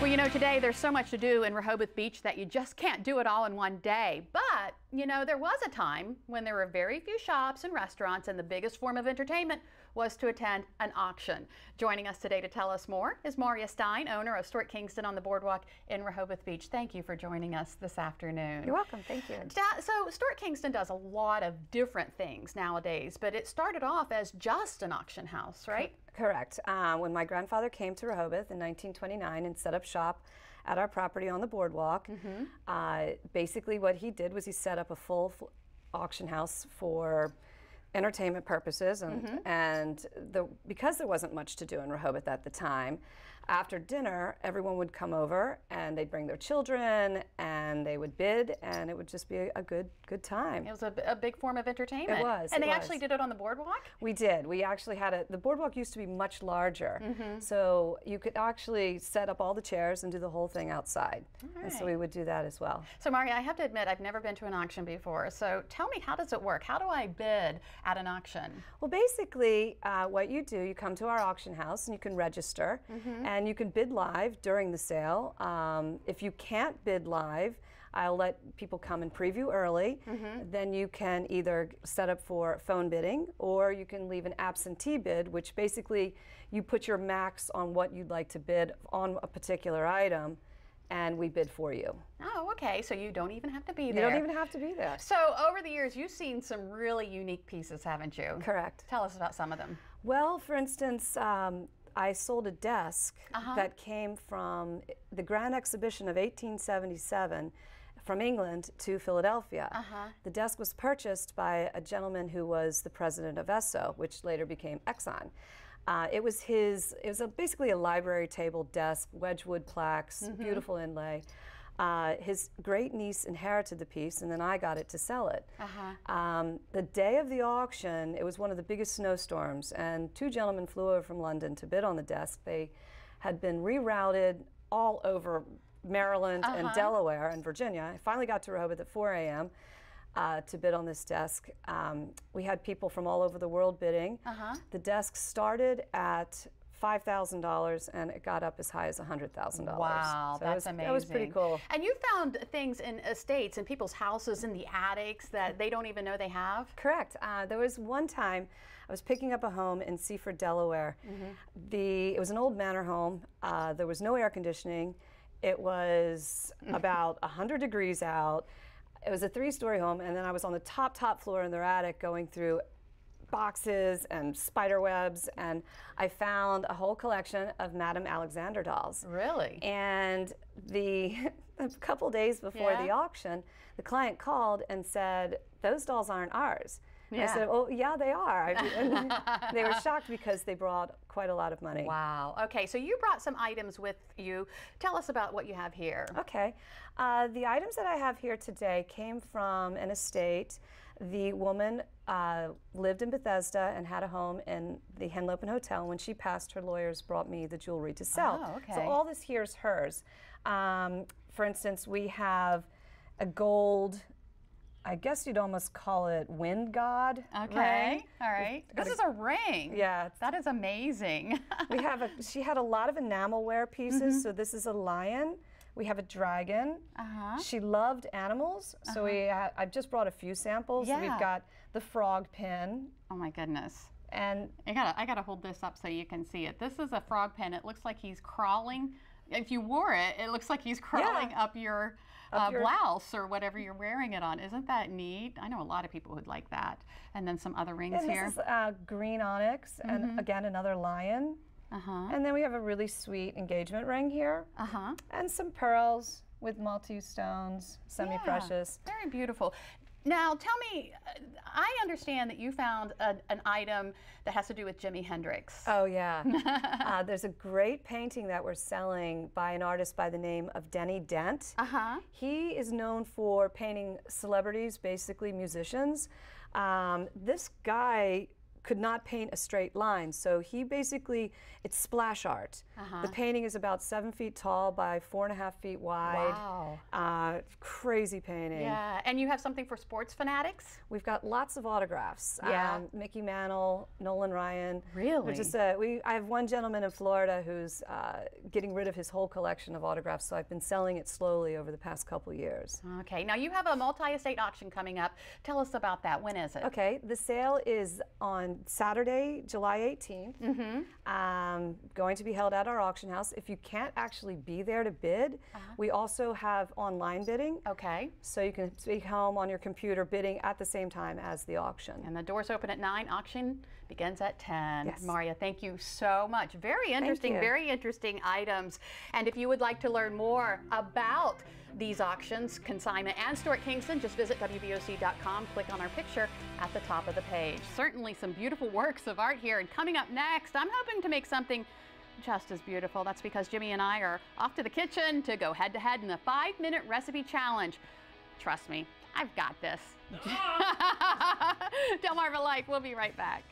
Well, you know, today there's so much to do in Rehoboth Beach that you just can't do it all in one day. But, you know, there was a time when there were very few shops and restaurants, and the biggest form of entertainment was to attend an auction. Joining us today to tell us more is Mauria Stein, owner of Stuart Kingston on the boardwalk in Rehoboth Beach. Thank you for joining us this afternoon. You're welcome. Thank you. So Stuart Kingston does a lot of different things nowadays, but it started off as just an auction house, right? Correct. When my grandfather came to Rehoboth in 1929 and set up shop at our property on the boardwalk, basically what he did was he set up a full auction house for entertainment purposes, and because there wasn't much to do in Rehoboth at the time, after dinner everyone would come over and they'd bring their children and they would bid, and it would just be a good time. It was a big form of entertainment. It was. And they actually did it on the boardwalk? We did. We actually had the boardwalk used to be much larger, so you could actually set up all the chairs and do the whole thing outside. And so we would do that as well. So Mauria, I have to admit I've never been to an auction before, so tell me, how does it work? How do I bid at an auction? Well, basically what you do, you come to our auction house and you can register, and you can bid live during the sale. If you can't bid live, I'll let people come and preview early. Then you can either set up for phone bidding, or you can leave an absentee bid, which basically you put your max on what you'd like to bid on a particular item, and we bid for you. Oh, okay. So you don't even have to be there. You don't even have to be there. So over the years, you've seen some really unique pieces, haven't you? Correct. Tell us about some of them. Well, for instance, I sold a desk that came from the Grand Exhibition of 1877 from England to Philadelphia. The desk was purchased by a gentleman who was the president of Esso, which later became Exxon. It was basically a library table desk, Wedgwood plaques, beautiful inlay. His great niece inherited the piece, and then I got it to sell it. The day of the auction, it was one of the biggest snowstorms, and two gentlemen flew over from London to bid on the desk. They had been rerouted all over Maryland and Delaware and Virginia. I finally got to Rehoboth at 4 a.m. To bid on this desk. We had people from all over the world bidding. The desk started at $5,000 and it got up as high as $100,000. Wow, so that's amazing. That was pretty cool. And you found things in estates, in people's houses, in the attics that they don't even know they have? Correct. There was one time I was picking up a home in Seaford, Delaware. It was an old manor home. There was no air conditioning. It was about 100 degrees out. It was a 3-story home, and then I was on the top floor in their attic going through boxes and spider webs, and I found a whole collection of Madame Alexander dolls. Really? And a couple days before the auction, the client called and said, "Those dolls aren't ours." I said, "Oh, yeah, they are." And they were shocked because they brought quite a lot of money. Wow. Okay, so you brought some items with you. Tell us about what you have here. Okay. The items that I have here today came from an estate. The woman lived in Bethesda and had a home in the Henlopen Hotel. When she passed, her lawyers brought me the jewelry to sell. Oh, okay. So all this here is hers. For instance, we have a gold, I guess you'd almost call it wind god. Okay, ring. all right. This is a ring. Yeah. That is amazing. She had a lot of enamelware pieces, so this is a lion. We have a dragon. She loved animals, so I've just brought a few samples. Yeah. We've got the frog pin. Oh my goodness. And I gotta hold this up so you can see it. This is a frog pin. It looks like he's crawling. If you wore it, it looks like he's crawling up your blouse or whatever you're wearing it on. Isn't that neat? I know a lot of people would like that. And then some other rings here. This is green onyx, and again another lion. And then we have a really sweet engagement ring here. And some pearls with multi-stones, semi-precious. Yeah, very beautiful. Now, tell me, I understand that you found an item that has to do with Jimi Hendrix. Oh, yeah. There's a great painting that we're selling by an artist by the name of Denny Dent. He is known for painting celebrities, basically musicians. This guy could not paint a straight line. So he basically, it's splash art. The painting is about 7 feet tall by 4.5 feet wide. Wow. Crazy painting. Yeah, and you have something for sports fanatics? We've got lots of autographs. Yeah. Mickey Mantle, Nolan Ryan. Really? I have one gentleman in Florida who's getting rid of his whole collection of autographs, so I've been selling it slowly over the past couple years. Okay, now you have a multi-estate auction coming up. Tell us about that. When is it? Okay, the sale is on Saturday, July 18th. Going to be held at our auction house. If you can't actually be there to bid, we also have online bidding. Okay. So you can be home on your computer bidding at the same time as the auction. And the doors open at 9, auction begins at 10. Yes. Mauria, thank you so much. Very interesting items. And if you would like to learn more about these auctions, consignment, and Stuart Kingston, just visit WBOC.com, click on our picture at the top of the page. Certainly some beautiful works of art here. And coming up next, I'm hoping to make something just as beautiful. That's because Jimmy and I are off to the kitchen to go head-to-head in the 5-minute recipe challenge. Trust me, I've got this. DelmarvaLife, we'll be right back.